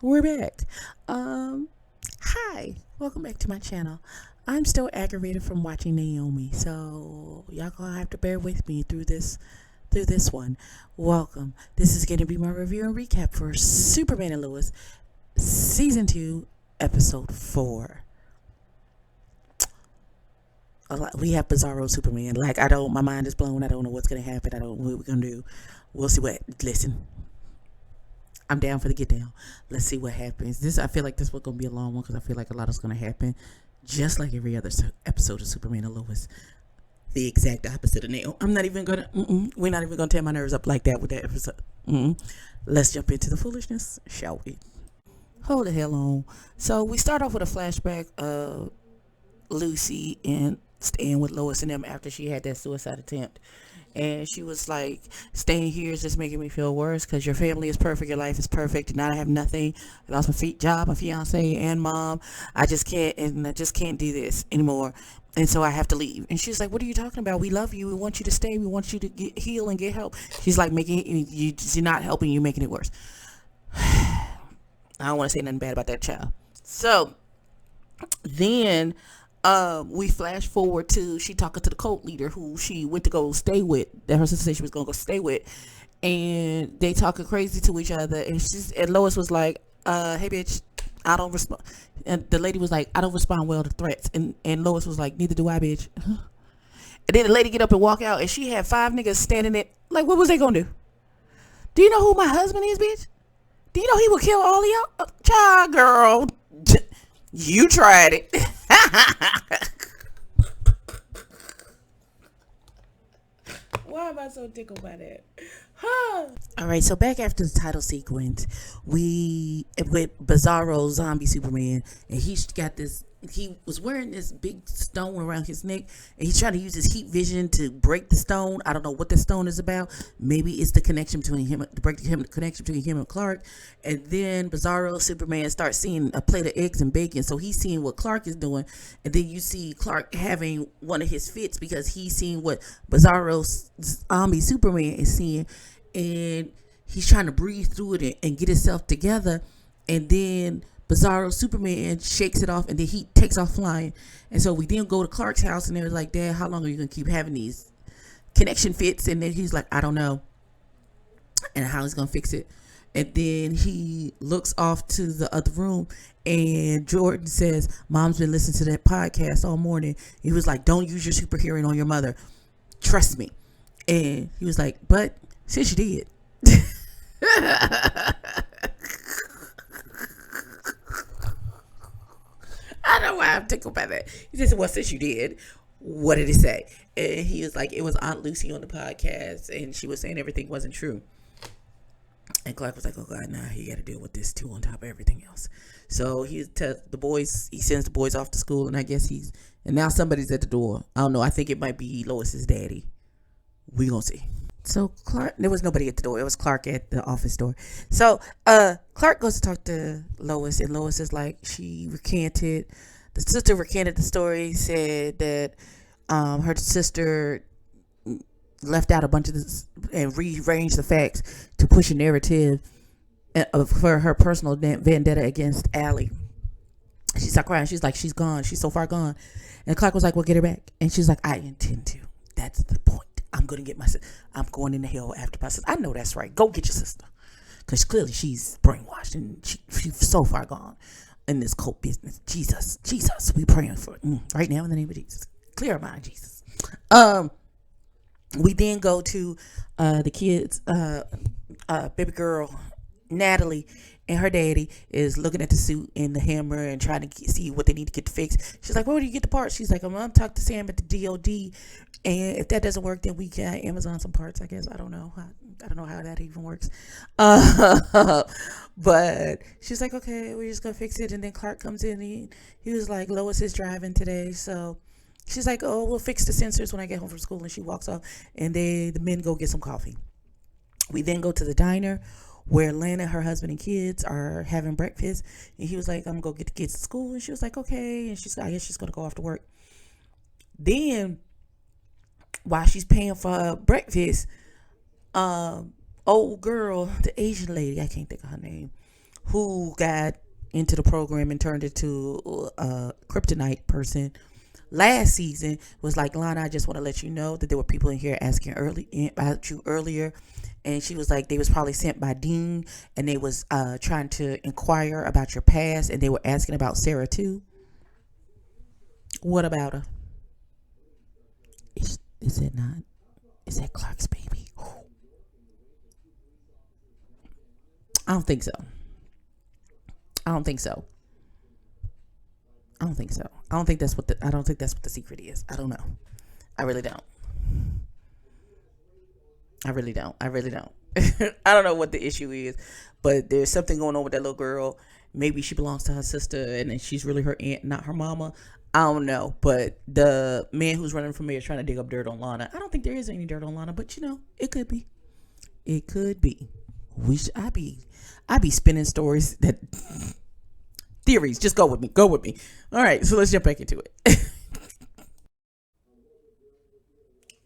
We're back. Hi, welcome back to my channel. I'm still aggravated from watching Naomi, so y'all gonna have to bear with me through this one. Welcome. This is gonna be my review and recap for Superman and Lois, season 2, episode 4. We have Bizarro Superman. Like, my mind is blown. I don't know what's gonna happen. I don't know what we're gonna do. We'll see what. Listen, I'm down for the get down. Let's see what happens. I feel like this was gonna be a long one because I feel like a lot is gonna happen, just like every other episode of Superman and Lois. The exact opposite of Naomi. I'm not even gonna. We're not even gonna tear my nerves up like that with that episode. Let's jump into the foolishness, shall we? Hold the hell on. So we start off with a flashback of Lucy and staying with Lois and them after she had that suicide attempt. And she was like, staying here is just making me feel worse because your family is perfect, your life is perfect, and now I have nothing. I lost my job, my fiance, and mom. I just can't do this anymore. And so I have to leave. And she's like, what are you talking about? We love you. We want you to stay. We want you to heal and get help. She's like, you're not helping, you're making it worse. I don't want to say nothing bad about that child. So then we flash forward to she talking to the cult leader who she went to go stay with, that her sister said she was gonna go stay with, and they talking crazy to each other, and Lois was like, hey bitch, I don't respond. And the lady was like, I don't respond well to threats, and Lois was like, neither do I, bitch. And then the lady get up and walk out, and she had 5 niggas standing there. Like, what was they gonna do? Do you know who my husband is, bitch? Do you know he would kill all of y'all? Child, girl, you tried it. Why am I so tickled by that? All right, so back after the title sequence, we with Bizarro Zombie Superman, and he's got this. He was wearing this big stone around his neck, and he's trying to use his heat vision to break the stone. I don't know what the stone is about. Maybe it's the connection between him, to break the connection between him and Clark. And then Bizarro Superman starts seeing a plate of eggs and bacon, so he's seeing what Clark is doing, and then you see Clark having one of his fits because he's seeing what Bizarro Zombie Superman is seeing, and he's trying to breathe through it and get himself together, and then Bizarro Superman shakes it off, and then he takes off flying. And so we then go to Clark's house, and they're like, Dad, how long are you going to keep having these connection fits? And then he's like, I don't know. And how he's going to fix it. And then he looks off to the other room, and Jordan says, Mom's been listening to that podcast all morning. He was like, don't use your super hearing on your mother. Trust me. And he was like, but since you did. I don't know why I'm tickled by that. He said, well, since you did, what did it say? And he was like, it was Aunt Lucy on the podcast, and she was saying everything wasn't true. And Clark was like, oh God, nah, he got to deal with this too on top of everything else. So he sends the boys off to school, and I guess and now somebody's at the door. I don't know. I think it might be Lois's daddy. We gonna see. So Clark, there was nobody at the door. It was Clark at the office door. So Clark goes to talk to Lois, and Lois is like, the sister recanted the story, said that her sister left out a bunch of this and rearranged the facts to push a narrative for her personal vendetta against Allie. She started crying. She's like, she's gone. She's so far gone. And Clark was like, well, get her back. And she's like, I intend to. That's the point. I'm going to get my sister. I'm going into hell after my sister. I know that's right. Go get your sister. Because clearly she's brainwashed and she's so far gone in this cult business. Jesus, we praying for it. Right now in the name of Jesus. Clear our mind, Jesus. We then go to the kids, baby girl, Natalie, and her daddy is looking at the suit and the hammer and trying to see what they need to get fixed. She's like, where do you get the parts? She's like, I'm going to talk to Sam at the DOD. And if that doesn't work, then we can Amazon some parts, I guess. I don't know how that even works. But she's like, okay, we're just going to fix it. And then Clark comes in. He was like, Lois is driving today. So she's like, oh, we'll fix the sensors when I get home from school. And she walks off, and the men go get some coffee. We then go to the diner where Lana, her husband, and kids are having breakfast. And he was like, I'm going to go get the kids to school. And she was like, okay. And I guess she's going to go off to work. Then, while she's paying for breakfast, old girl, the Asian lady, I can't think of her name, who got into the program and turned into a kryptonite person last season, was like, Lana, I just want to let you know that there were people in here asking about you earlier. And she was like, they was probably sent by Dean, and they was trying to inquire about your past, and they were asking about Sarah too. What about her? Is it not? Is that Clark's baby? I don't think so. I don't think so. I don't think so. I don't think that's what the secret is. I don't know. I really don't. I really don't. I really don't. I don't know what the issue is, but there's something going on with that little girl. Maybe she belongs to her sister and then she's really her aunt, not her mama. I don't know. But the man who's running for mayor is trying to dig up dirt on Lana. I don't think there is any dirt on Lana, but it could be. It could be. I be spinning stories that theories. Just go with me. Go with me. All right, so let's jump back into it.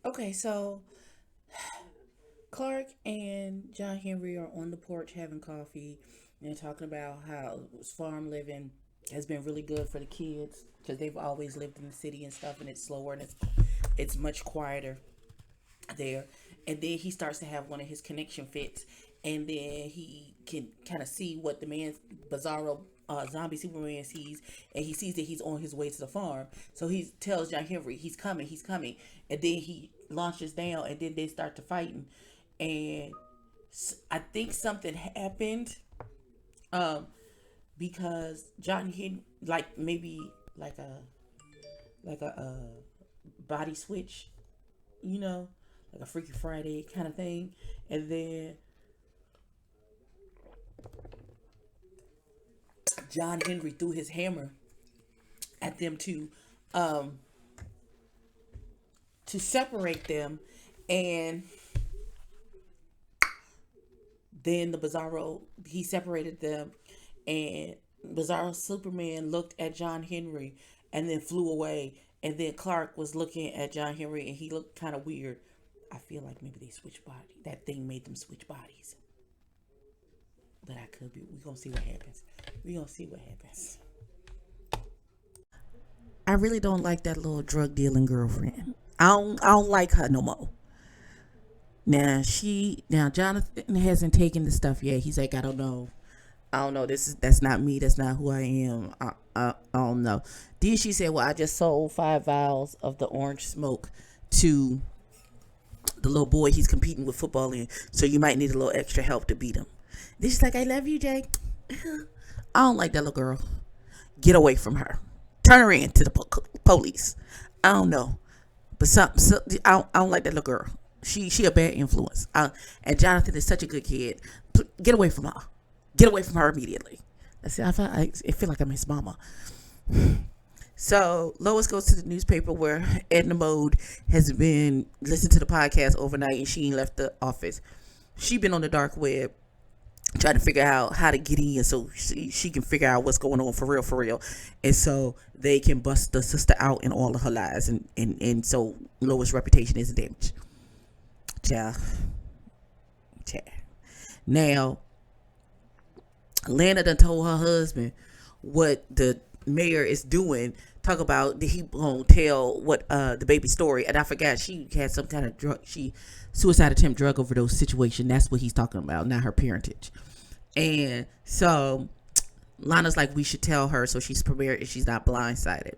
Okay, so Clark and John Henry are on the porch having coffee and talking about how farm living has been really good for the kids because they've always lived in the city and stuff, and it's slower and it's much quieter there. And then he starts to have one of his connection fits, and then he can kind of see what the man Bizarro zombie Superman sees, and he sees that he's on his way to the farm. So he tells John Henry he's coming, and then he launches down, and then they start to fighting, and I think something happened, because John Henry, like maybe like a body switch, like a Freaky Friday kind of thing, and then John Henry threw his hammer at them to separate them, and then the Bizarro, he separated them, and Bizarro Superman looked at John Henry and then flew away, and then Clark was looking at John Henry and he looked kind of weird. I feel like maybe they switched bodies. That thing made them switch bodies. But I could be. We're going to see what happens. We're going to see what happens. I really don't like that little drug dealing girlfriend. I don't like her no more. Now Jonathan hasn't taken the stuff yet. He's like, I don't know. That's not me. That's not who I am. I don't know. Then she said, well, I just sold 5 vials of the orange smoke to the little boy he's competing with football in. So you might need a little extra help to beat him. Then she's like, I love you, Jake. I don't like that little girl. Get away from her. Turn her in to the police. I don't know. But I don't like that little girl. She a bad influence. And Jonathan is such a good kid. Get away from her. Get away from her immediately. I feel like I'm his mama. So Lois goes to the newspaper where Edna Mode has been listening to the podcast overnight, and she ain't left the office. She been on the dark web trying to figure out how to get in so she can figure out what's going on for real. And so they can bust the sister out in all of her lies. And so Lois' reputation isn't damaged. Ciao. Now, Lana done told her husband what the mayor is doing. Talk about that he gonna tell what the baby story. And I forgot she had some kind of suicide attempt, drug overdose situation. That's what he's talking about, not her parentage. And so Lana's like, we should tell her so she's prepared and she's not blindsided.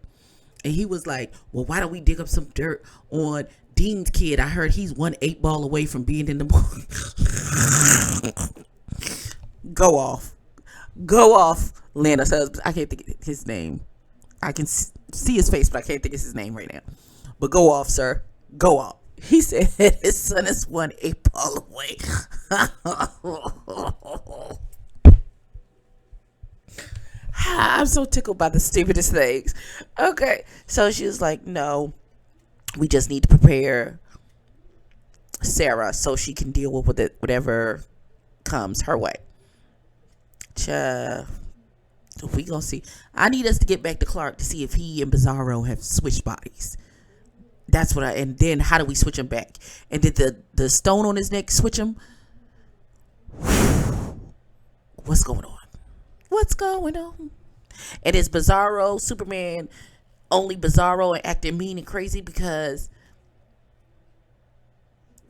And he was like, well, why don't we dig up some dirt on Dean's kid? I heard he's 1 8-ball away from being in the Go off, Lana's husband. I can't think of his name. I can see his face, but I can't think of his name right now. But go off, sir. Go off. He said his son is 1 8-ball away. I'm so tickled by the stupidest things. Okay, so she was like, no, we just need to prepare Sarah so she can deal with it, whatever comes her way. We gonna see. I need us to get back to Clark to see if he and Bizarro have switched bodies. That's what and then how do we switch him back? And did the stone on his neck switch him? What's going on? What's going on? And it's Bizarro Superman, only Bizarro and acting mean and crazy because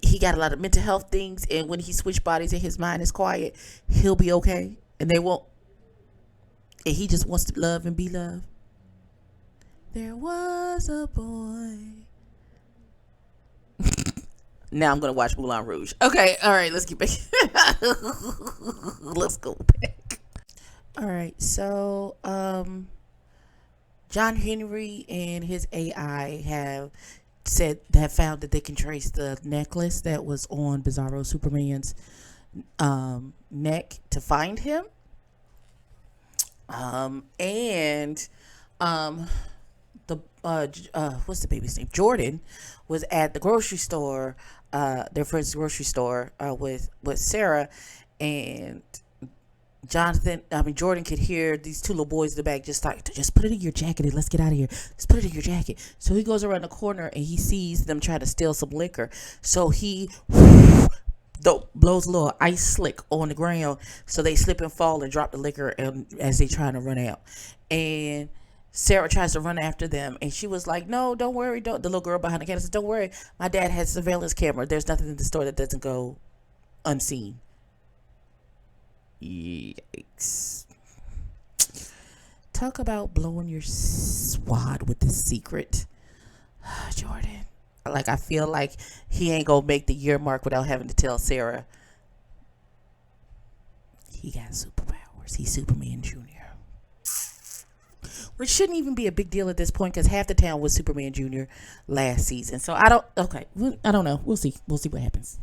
he got a lot of mental health things, and when he switch bodies and his mind is quiet, he'll be okay, and they won't. And he just wants to love and be loved. There was a boy. Now I'm gonna watch Moulin Rouge. Okay, all right, let's get back. Let's go back. All right, so John Henry and his AI have found that they can trace the necklace that was on Bizarro Superman's neck to find him. And the what's the baby's name? Jordan was at the grocery store, their friend's grocery store, with Sarah, and Jordan could hear these two little boys in the back just put it in your jacket and let's get out of here. Just put it in your jacket. So he goes around the corner and he sees them trying to steal some liquor. So he blows a little ice slick on the ground, so they slip and fall and drop the liquor as they trying to run out. And Sarah tries to run after them, and she was like, "No, don't worry." The little girl behind the counter says, "Don't worry. My dad has a surveillance camera. There's nothing in the store that doesn't go unseen." Yikes. Talk about blowing your wad with the secret. Jordan. Like, I feel like he ain't gonna make the year mark without having to tell Sarah he got superpowers. He's Superman Jr. Which shouldn't even be a big deal at this point because half the town was Superman Jr. last season. So I don't know. We'll see what happens.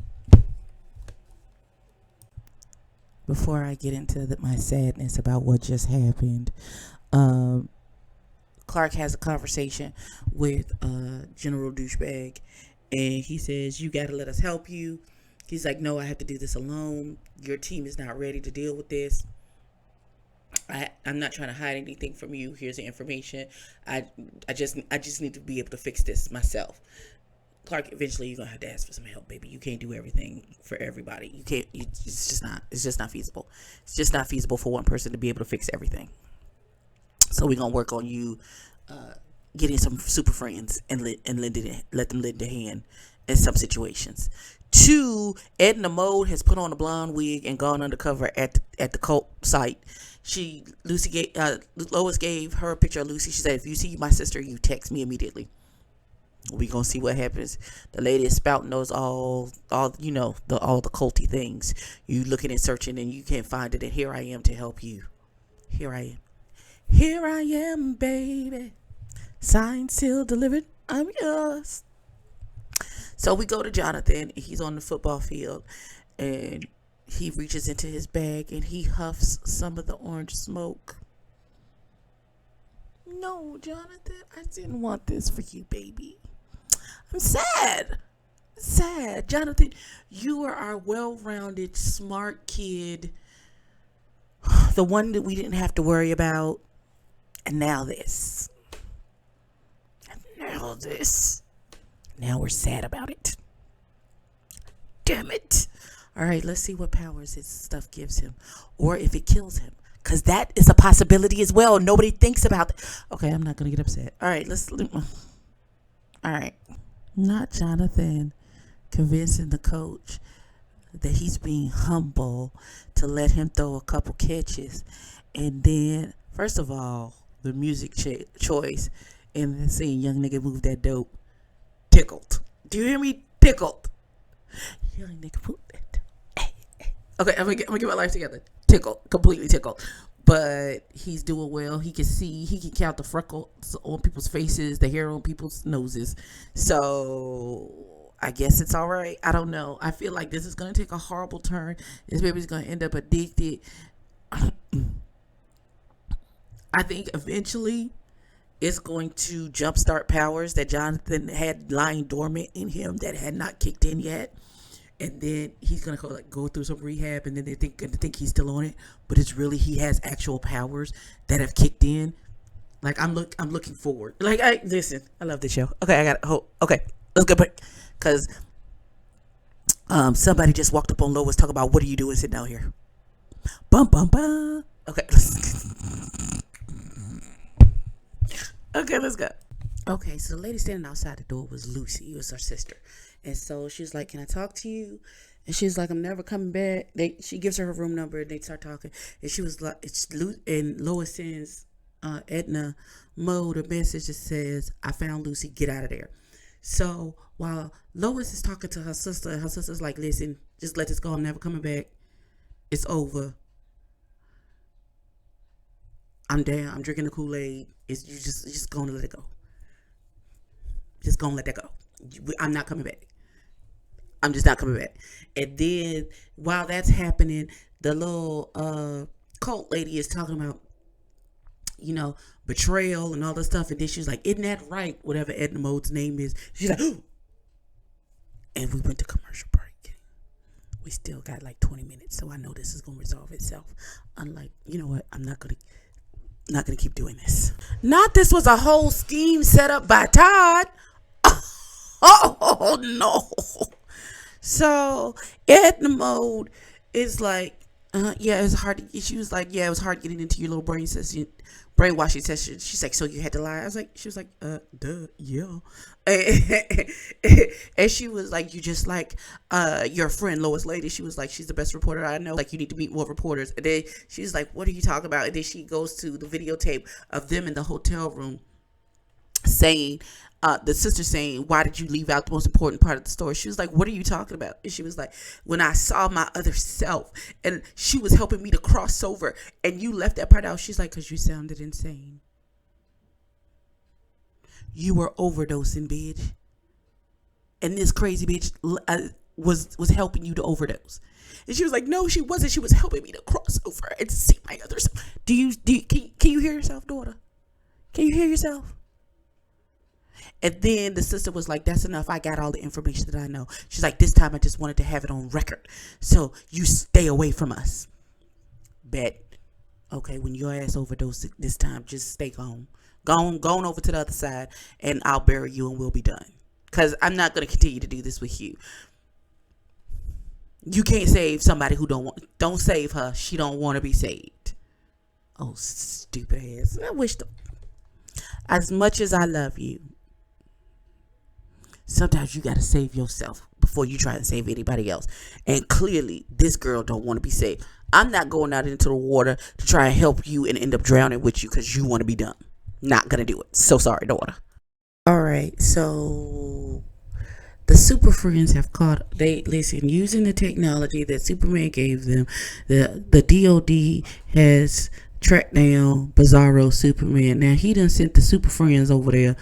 Before I get into my sadness about what just happened, Clark has a conversation with General Douchebag, and he says, "You got to let us help you." He's like, "No, I have to do this alone. Your team is not ready to deal with this. I'm not trying to hide anything from you. Here's the information. I just need to be able to fix this myself." Clark, eventually you're gonna have to ask for some help, baby. You can't do everything for everybody. You can't. It's just not feasible. It's just not feasible for one person to be able to fix everything. So we're gonna work on you getting some super friends and let them lend a hand in some situations. 2, Edna Mode has put on a blonde wig and gone undercover at the cult site. Lois gave her a picture of Lucy. She said, "If you see my sister, you text me immediately." We gonna see what happens. The lady is spouting those all the culty things. You looking and searching and you can't find it, and here I am to help you. Here I am, baby. Signed, sealed, delivered. I'm yours. So we go to Jonathan. He's on the football field, and he reaches into his bag and he huffs some of the orange smoke. "No, Jonathan, I didn't want this for you, baby. I'm sad. Jonathan, you are our well-rounded, smart kid. The one that we didn't have to worry about. And now this. Now we're sad about it. Damn it. All right, let's see what powers his stuff gives him. Or if it kills him. Because that is a possibility as well. Nobody thinks about that. Okay, I'm not going to get upset. All right, all right. Not Jonathan convincing the coach that he's being humble to let him throw a couple catches. And then, first of all, the music choice in the scene, "Young nigga move that dope," tickled. Do you hear me? Tickled. Young nigga move that dope. Hey. Okay, I'm gonna get my life together. Tickled. Completely tickled. But he's doing well. He can count the freckles on people's faces, the hair on people's noses. So I guess it's all right. I don't know. I feel like this is going to take a horrible turn. This baby's going to end up addicted. I think eventually it's going to jumpstart powers that Jonathan had lying dormant in him that had not kicked in yet. And then he's gonna go through some rehab, and then they think he's still on it, but it's really he has actual powers that have kicked in. Like I'm looking forward. Like I love this show. Okay, I got hope. Okay, let's go back because somebody just walked up on Lois talking about what are you doing sitting out here? Bum bum bum. Okay. Okay, let's go. Okay, so the lady standing outside the door was Lucy. It was her sister. And so she was like, "Can I talk to you?" And she's like, "I'm never coming back." She gives her room number and they start talking. And she was like, and Lois sends Edna Mode a message that says, "I found Lucy, get out of there." So while Lois is talking to her sister's like, "Listen, just let this go. I'm never coming back. It's over. I'm down. I'm drinking the Kool-Aid. It's you just gonna let it go. Just gonna let that go. I'm not coming back. I'm just not coming back." And then while that's happening, the little cult lady is talking about, betrayal and all this stuff. And then she's like, "Isn't that right?" Whatever Edna Mode's name is. She's like, "Ooh." And we went to commercial break. We still got like 20 minutes, so I know this is gonna resolve itself. Unlike, you know what? I'm not gonna keep doing this. Not this was a whole scheme set up by Todd. Oh no. So Edna Mode is like, yeah, it was hard. She was like, yeah, it was hard getting into your little brainwashing session. She's like, "So you had to lie?" She was like, duh, yeah. And she was like, "You just like your friend Lois Lady." She was like, "She's the best reporter I know. Like, you need to meet more reporters." And then she's like, "What are you talking about?" And then she goes to the videotape of them in the hotel room saying, the sister saying, "Why did you leave out the most important part of the story?" She was like, "What are you talking about?" And she was like, "When I saw my other self and she was helping me to cross over and you left that part out." She's like, "Because you sounded insane. You were overdosing, bitch. And this crazy bitch was helping you to overdose." And she was like, "No, she wasn't. She was helping me to cross over and see my other self." Can you hear yourself, daughter? Can you hear yourself? And then the sister was like, "That's enough. I got all the information that I know." She's like, "This time I just wanted to have it on record. So you stay away from us." Bet. Okay, when your ass overdose this time, just stay gone. Gone over to the other side and I'll bury you and we'll be done. Because I'm not going to continue to do this with you. You can't save somebody who don't save her. She don't want to be saved. Oh, stupid ass. As much as I love you, sometimes you got to save yourself before you try to save anybody else. And clearly, this girl don't want to be saved. I'm not going out into the water to try and help you and end up drowning with you because you want to be dumb. Not going to do it. So sorry, daughter. All right, so the Super Friends have using the technology that Superman gave them. The DOD has tracked down Bizarro Superman. Now, he done sent the Super Friends over there.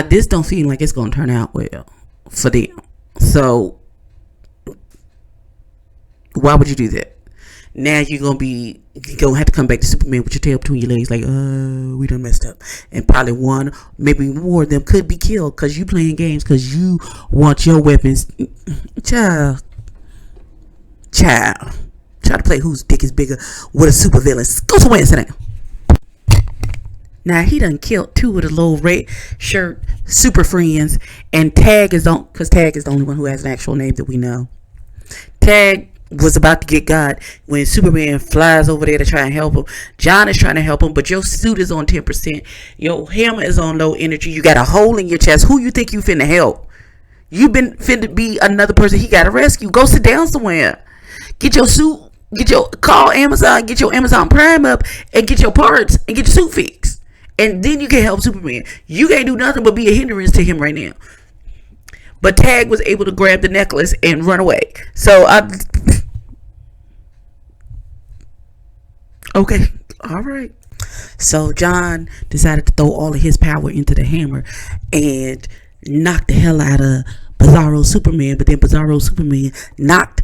This don't seem like it's gonna turn out well for them. So why would you do that? Now you're gonna have to come back to Superman with your tail between your legs, like, we done messed up, and probably one, maybe more of them could be killed because you playing games because you want your weapons, child. Try to play whose dick is bigger with a super villain. Go somewhere and sit down. Now, he done killed two of the little red shirt Super Friends, and Tag is because Tag is the only one who has an actual name that we know. Tag was about to get God when Superman flies over there to try and help him. John is trying to help him, but your suit is on 10%. Your hammer is on low energy. You got a hole in your chest. Who you think you finna help? You been finna be another person he gotta rescue. Go sit down somewhere. Get your suit. Call Amazon. Get your Amazon Prime up and get your parts and get your suit fixed. And then you can help Superman. You can't do nothing but be a hindrance to him right now. But Tag was able to grab the necklace and run away. So okay, all right. So John decided to throw all of his power into the hammer and knock the hell out of Bizarro Superman. But then Bizarro Superman knocked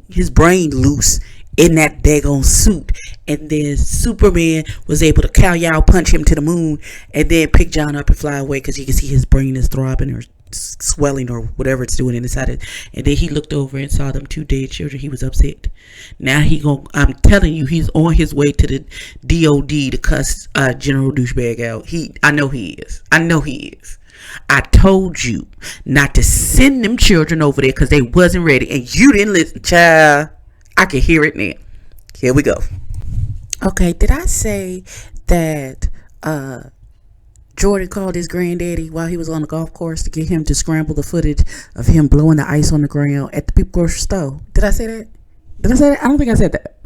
his brain loose in that daggone suit. And then Superman was able to cow punch him to the moon and then pick John up and fly away because you can see his brain is throbbing or swelling or whatever it's doing inside it. And then he looked over and saw them two dead children. He was upset. Now I'm telling you, he's on his way to the DOD to cuss General Douchebag out. I know he is. I told you not to send them children over there because they wasn't ready, and you didn't listen, child. I can hear it now. Here we go. Okay, did I say that Jordan called his granddaddy while he was on the golf course to get him to scramble the footage of him blowing the ice on the ground at the people grocery store. Did I say that? Did I say that? I don't think I said that.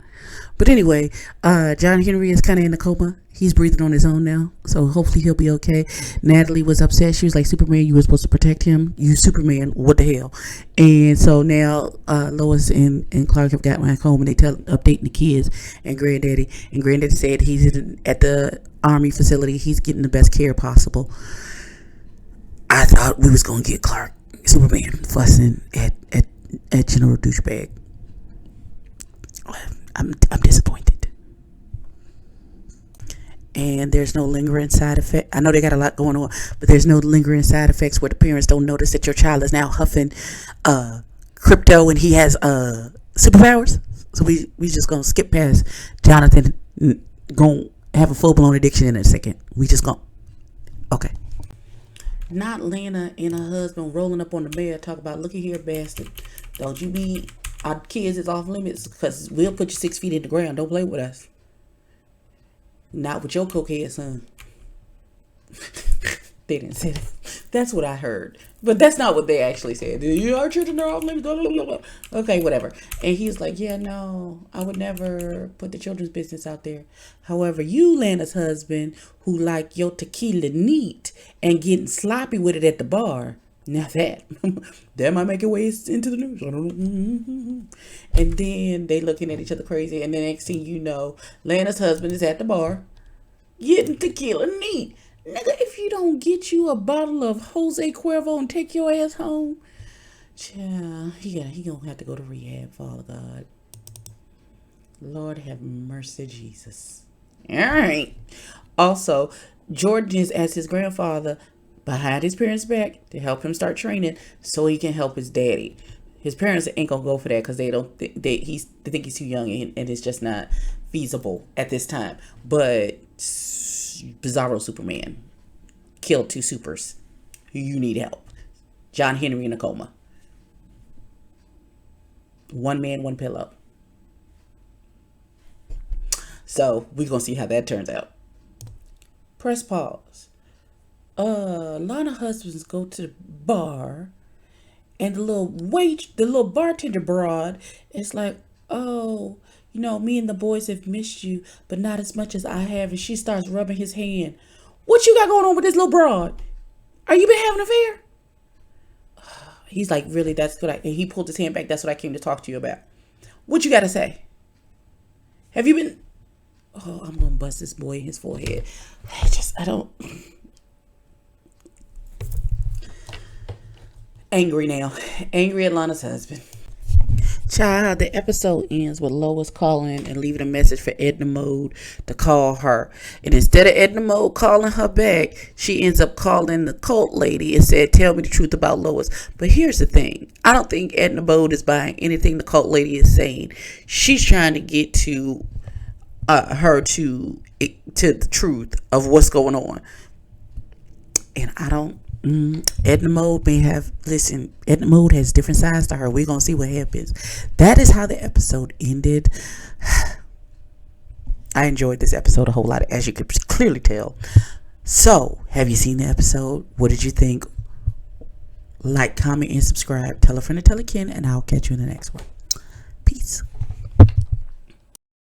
But anyway, John Henry is kind of in a coma. He's breathing on his own now, so hopefully he'll be okay. Natalie was upset. She was like, Superman, you were supposed to protect him. You Superman, what the hell? And so now Lois and Clark have got back home, and they updating the kids and Granddaddy. And Granddaddy said he's at the Army facility. He's getting the best care possible. I thought we was going to get Clark, Superman, fussing at General Douchebag. I'm disappointed. And there's no lingering side effect. I know they got a lot going on, but there's no lingering side effects where the parents don't notice that your child is now huffing crypto and he has superpowers. So we just gonna skip past Jonathan gonna have a full-blown addiction in a second. We just gonna okay. Not Lana and her husband rolling up on the bed talk about, looky here, bastard. Don't you be, our kids is off limits because we'll put you 6 feet in the ground. Don't play with us. Not with your cokehead son. They didn't say that. That's what I heard. But that's not what they actually said. Our children are off limits. Okay, whatever. And he's like, yeah, no, I would never put the children's business out there. However, you, Lana's husband, who like your tequila neat and getting sloppy with it at the bar, now that might make it way into the news. And then they looking at each other crazy. And the next thing you know, Lana's husband is at the bar getting tequila neat. Nigga, if you don't get you a bottle of Jose Cuervo and take your ass home, child, he gonna have to go to rehab, Father God. Lord have mercy, Jesus. All right. Also, Jordan is as his grandfather behind his parents' back to help him start training so he can help his daddy. His parents ain't gonna go for that because they think he's too young and it's just not feasible at this time. But Bizarro Superman killed 2 supers. You need help. John Henry in a coma. 1 man, 1 pillow. So we're gonna see how that turns out. Press pause. A lot of husbands go to the bar, and the little bartender broad is like, oh, you know, me and the boys have missed you, but not as much as I have. And she starts rubbing his hand. What you got going on with this little broad? Are you been having an affair? He's like, really? That's what and he pulled his hand back. That's what I came to talk to you about. What you got to say? Have you been? Oh, I'm going to bust this boy in his forehead. I don't. Angry now. Angry at Lana's husband. Child, the episode ends with Lois calling and leaving a message for Edna Mode to call her. And instead of Edna Mode calling her back, she ends up calling the cult lady and said, tell me the truth about Lois. But here's the thing. I don't think Edna Mode is buying anything the cult lady is saying. She's trying to get to her to the truth of what's going on. And I don't. Edna Mode Edna Mode has different sides to her. We're gonna see what happens. That is how the episode ended. I enjoyed this episode a whole lot, as you could clearly tell. So, have you seen the episode? What did you think? Like, comment, and subscribe. Tell a friend and tell a kin, and I'll catch you in the next one. Peace.